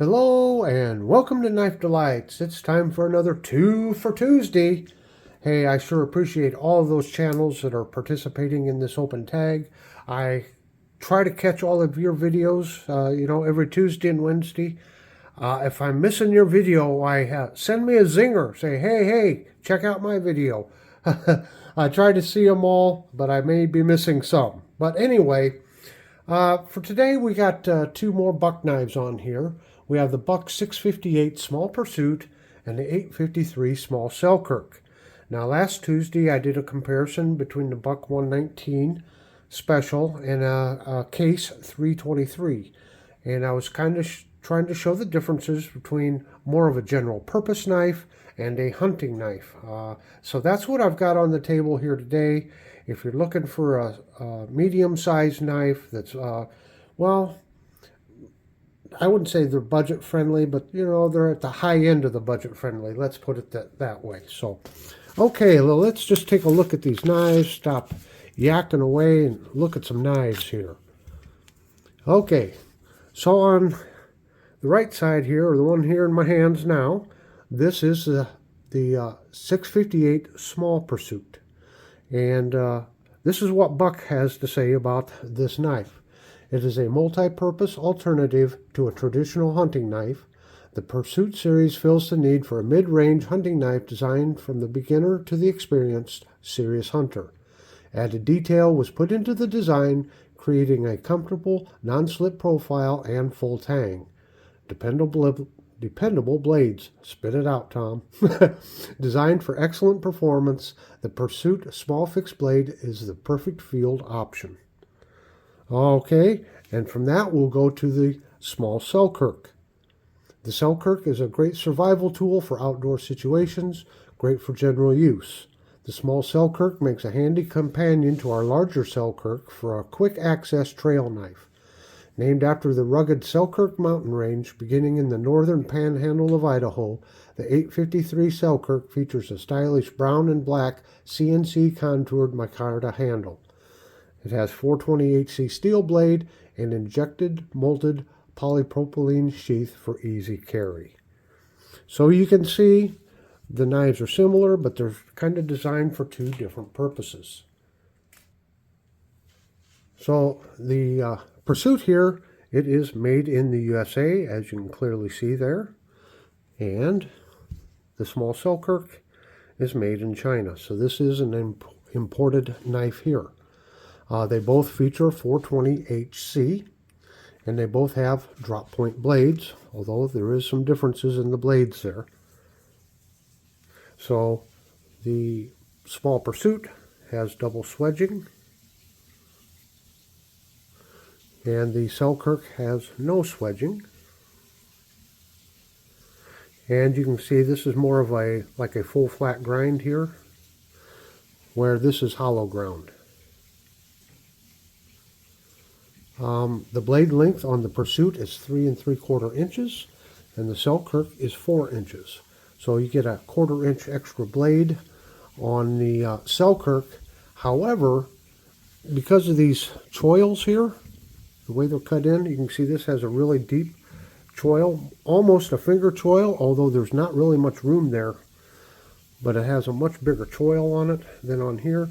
Hello and welcome to Knife Delights. It's time for another 2 for Tuesday. Hey, I sure appreciate all of those channels that are participating in this open tag. I try to catch all of your videos, every Tuesday and Wednesday. If I'm missing your video, send me a zinger. Say, hey, check out my video. I try to see them all, but I may be missing some. But anyway, for today we got two more buck knives on here. We have the Buck 658 Small Pursuit and the 853 Small Selkirk. Now last Tuesday I did a comparison between the Buck 119 Special and a Case 323. And I was kind of trying to show the differences between more of a general purpose knife and a hunting knife. So that's what I've got on the table here today. If you're looking for a medium-sized knife that's, well, I wouldn't say they're budget friendly, but they're at the high end of the budget friendly. Let's put it that way. So, okay, well, let's just take a look at these knives. Stop yakking away and look at some knives here. Okay, so on the right side here, or the one here in my hands now, this is the 658 Small Pursuit. And this is what Buck has to say about this knife. It is a multi-purpose alternative to a traditional hunting knife. The Pursuit series fills the need for a mid-range hunting knife designed from the beginner to the experienced serious hunter. Added detail was put into the design, creating a comfortable non-slip profile and full tang. Dependable blades. Spit it out, Tom. Designed for excellent performance, the Pursuit small fixed blade is the perfect field option. Okay, and from that we'll go to the small Selkirk. The Selkirk is a great survival tool for outdoor situations, great for general use. The small Selkirk makes a handy companion to our larger Selkirk for a quick access trail knife. Named after the rugged Selkirk mountain range beginning in the northern panhandle of Idaho, the 853 Selkirk features a stylish brown and black CNC contoured micarta handle. It has 420 HC steel blade and injected molded polypropylene sheath for easy carry. So you can see the knives are similar, but they're kind of designed for two different purposes. So the Pursuit here, it is made in the USA, as you can clearly see there. And the small Selkirk is made in China. So this is an imported knife here. They both feature 420 HC, and they both have drop point blades, although there is some differences in the blades there. So the small Pursuit has double swedging, and the Selkirk has no swedging. And you can see this is more of like a full flat grind here, where this is hollow ground. The blade length on the Pursuit is 3 3/4 inches, and the Selkirk is 4 inches. So you get a 1/4 inch extra blade on the Selkirk. However, because of these choils here, the way they're cut in, you can see this has a really deep choil, almost a finger choil, although there's not really much room there. But it has a much bigger choil on it than on here,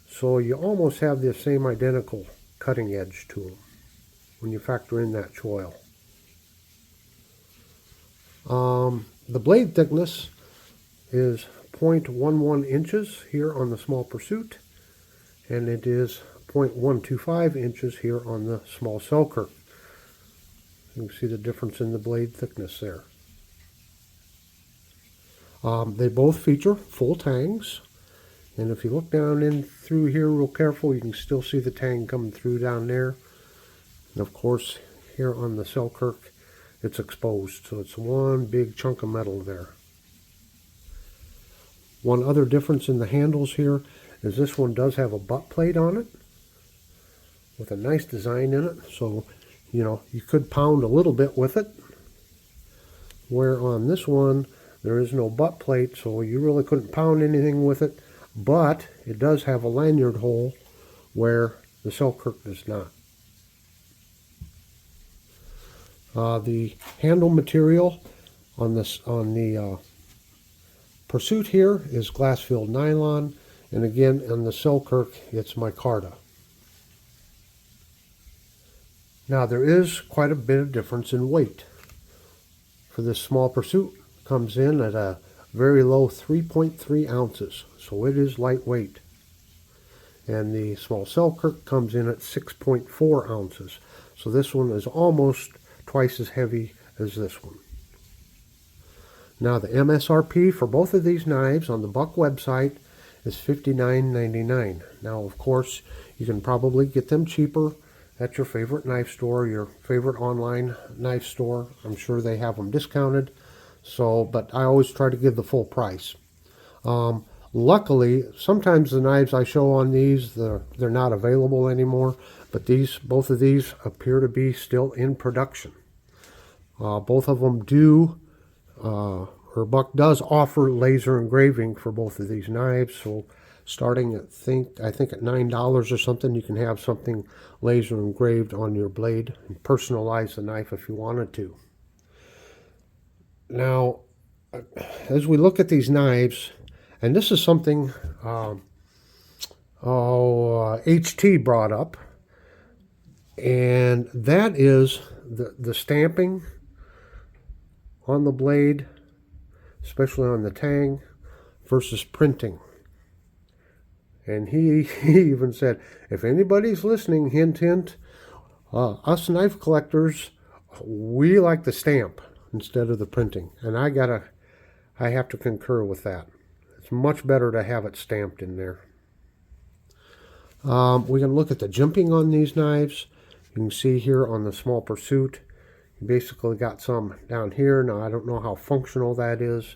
so you almost have the same identical cutting edge to them when you factor in that choil. The blade thickness is 0.11 inches here on the small Pursuit, and it is 0.125 inches here on the small Selkirk. You can see the difference in the blade thickness there. They both feature full tangs, and if you look down in through here real careful, you can still see the tang coming through down there. And of course, here on the Selkirk, it's exposed, so it's one big chunk of metal there. One other difference in the handles here is this one does have a butt plate on it with a nice design in it, so you could pound a little bit with it, where on this one there is no butt plate, so you really couldn't pound anything with it, but it does have a lanyard hole where the Selkirk does not. The handle material on the Pursuit here is glass-filled nylon, and again on the Selkirk it's micarta. Now there is quite a bit of difference in weight. For this small Pursuit, comes in at a very low 3.3 ounces, so it is lightweight. And the small Selkirk comes in at 6.4 ounces, so this one is almost twice as heavy as this one. Now the MSRP for both of these knives on the Buck website is $59.99. Now of course you can probably get them cheaper at your favorite knife store, your favorite online knife store. I'm sure they have them discounted. So, but I always try to give the full price. Luckily, sometimes the knives I show on these, they're not available anymore. But both of these appear to be still in production. Both of them do, or Buck does offer laser engraving for both of these knives. So starting at I think at $9 or something, you can have something laser engraved on your blade and personalize the knife if you wanted to. Now, as we look at these knives, and this is something HT brought up, and that is the stamping on the blade, especially on the tang, versus printing. And he even said, if anybody's listening, hint, hint, us knife collectors, we like the stamp instead of the printing. And I have to concur with that. It's much better to have it stamped in there. We can look at the jimping on these knives. You can see here on the small Pursuit, you basically got some down here. Now I don't know how functional that is,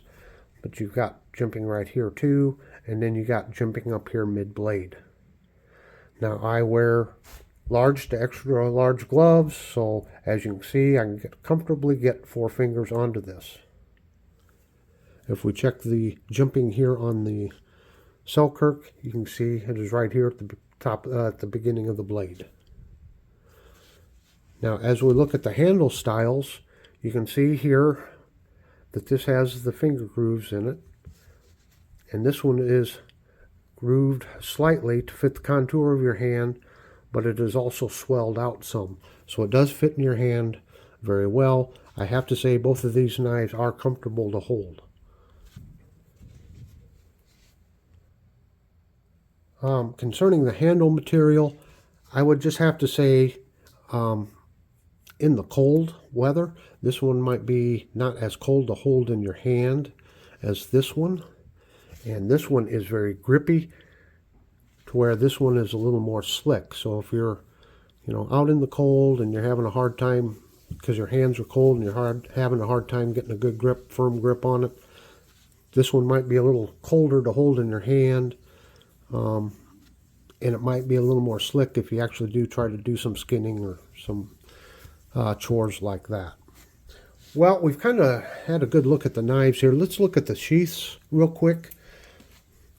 but you've got jimping right here too, and then you got jimping up here mid-blade. Now I wear large to extra large gloves, so as you can see, I can comfortably get 4 fingers onto this. If we check the jimping here on the Selkirk, you can see it is right here at the top, at the beginning of the blade. Now as we look at the handle styles, you can see here that this has the finger grooves in it, and this one is grooved slightly to fit the contour of your hand, but it is also swelled out some, so it does fit in your hand very well. I have to say both of these knives are comfortable to hold. Concerning the handle material, I would just have to say in the cold weather, this one might be not as cold to hold in your hand as this one. And this one is very grippy, to where this one is a little more slick. So if you're, out in the cold and you're having a hard time because your hands are cold and you're having a hard time getting a good grip, firm grip on it, this one might be a little colder to hold in your hand. And it might be a little more slick if you actually do try to do some skinning or some chores like that. Well, we've kind of had a good look at the knives here. Let's look at the sheaths real quick.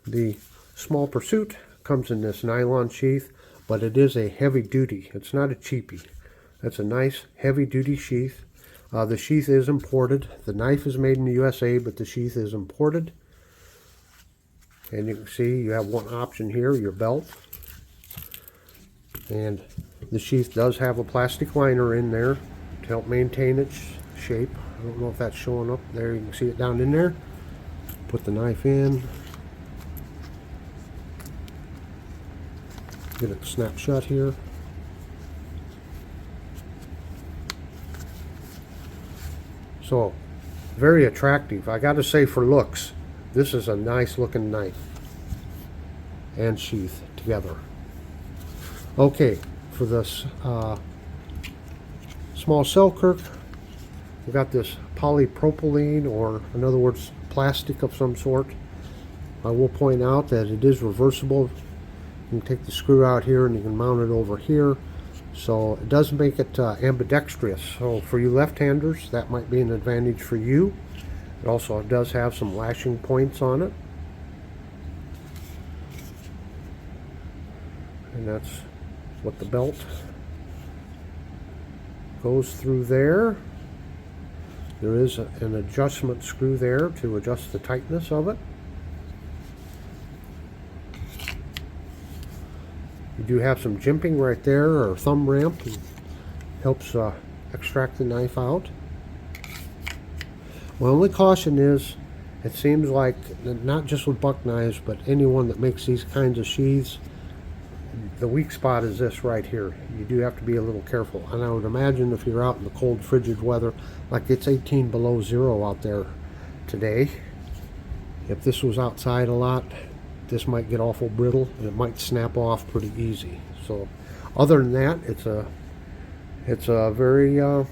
The small Pursuit comes in this nylon sheath, but it is a heavy duty. It's not a cheapie. That's a nice heavy duty sheath. The sheath is imported. The knife is made in the USA, but the sheath is imported. And you can see you have one option here, your belt. And the sheath does have a plastic liner in there to help maintain its shape. I don't know if that's showing up there. You can see it down in there. Put the knife in. Get it snapped shut here. So, very attractive. I got to say, for looks, this is a nice looking knife and sheath together. Okay, for this small Selkirk, we've got this polypropylene, or in other words, plastic of some sort. I will point out that it is reversible. You can take the screw out here and you can mount it over here. So it does make it ambidextrous. So for you left-handers, that might be an advantage for you. It also does have some lashing points on it. And that's what the belt goes through there. There is an adjustment screw there to adjust the tightness of it. You do have some jimping right there, or thumb ramp. It helps extract the knife out. My only caution is, it seems like, not just with buck knives, but anyone that makes these kinds of sheaths, the weak spot is this right here. You do have to be a little careful. And I would imagine if you're out in the cold, frigid weather, like it's 18 below zero out there today, if this was outside a lot, this might get awful brittle and it might snap off pretty easy. So other than that, it's a very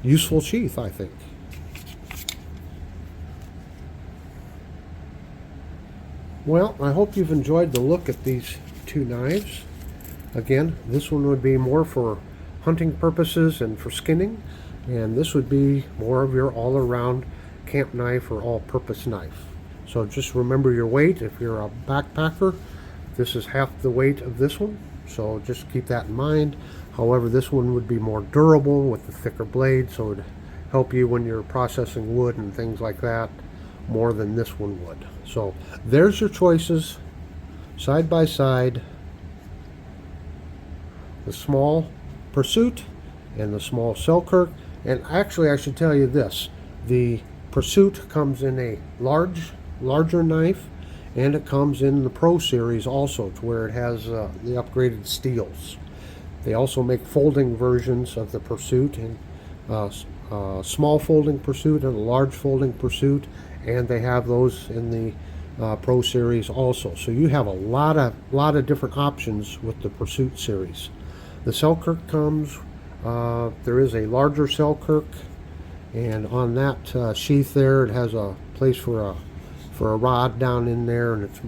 useful sheath, I think. Well, I hope you've enjoyed the look at these two knives. Again, this one would be more for hunting purposes and for skinning, and this would be more of your all-around camp knife or all-purpose knife. So just remember your weight. If you're a backpacker, this is half the weight of this one, so just keep that in mind. However, this one would be more durable with the thicker blade, so it would help you when you're processing wood and things like that more than this one would. So there's your choices side by side: the small Pursuit and the small Selkirk. And actually, I should tell you this: the Pursuit comes in a larger knife, and it comes in the Pro Series also, to where it has the upgraded steels. They also make folding versions of the Pursuit, and small folding Pursuit and a large folding Pursuit, and they have those in the Pro Series also. So you have a lot of different options with the Pursuit series. The Selkirk comes, there is a larger Selkirk, and on that sheath there, it has a place for a rod down in there, and it's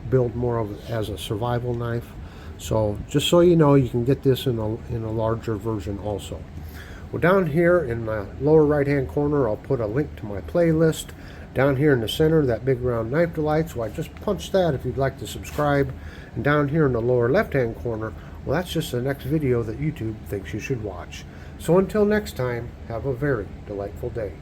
built more of as a survival knife. So just so you know, you can get this in a larger version also. Well, down here in the lower right hand corner, I'll put a link to my playlist. Down here in the center, that big round knife delight, so I just punch that if you'd like to subscribe. And down here in the lower left hand corner, well, that's just the next video that YouTube thinks you should watch. So until next time, have a very delightful day.